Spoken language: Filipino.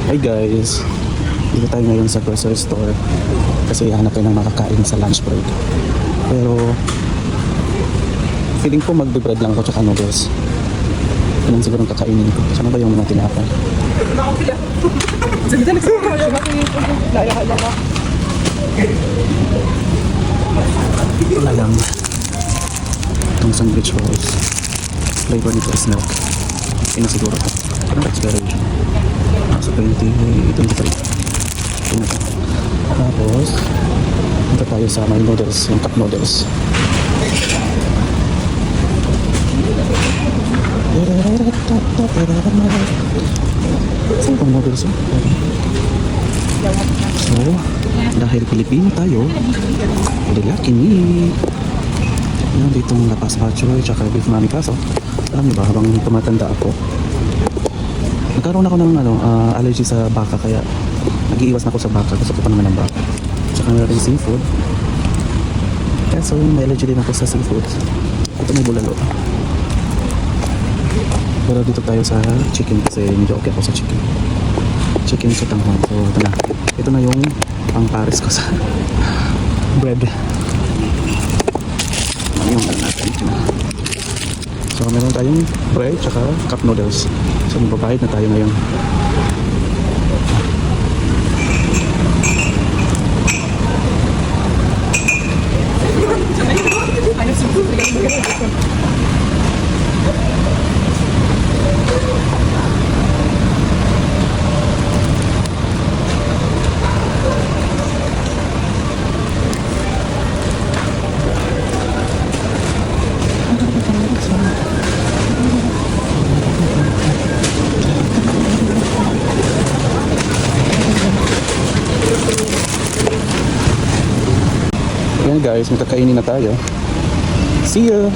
Hi guys, dito tayo ngayon sa grocery store kasi hanap tayo ng makakain sa lunch break. Pero feeling ko magbe-bread lang ako tsaka noodles. Ganun siguro ang kakainin ko. Saan ba yung mga tinapay? Wala lang. Itong sandwich rolls. Flavor nito is milk. Ina siguro ito. Parang expiration. Sa 2023. Ito na ito. Tapos, punta tayo sa may noodles, yung cup noodles. Saan pang noodles yun? So, dahil Pilipino tayo, laki ni yan ditong lapas pachoy tsaka beef mami. Kaso alam niyo ba, habang tumatanda ako, nagkaroon ako ng allergy sa baka, kaya nag-iiwas na ako sa baka. Gusto ko pa naman ng baka tsaka meron seafood, kaso may allergy din ako sa seafood. Ito may bulalo, pero dito tayo sa chicken kasi medyo okay ako sa chicken sa tanghon. So ito na yung pang pares ko sa bread. Ano yung natin? So meron tayong bread tsaka cup noodles. So magbabayad na tayo ngayon. Ayan guys, magkakainin na tayo. See ya!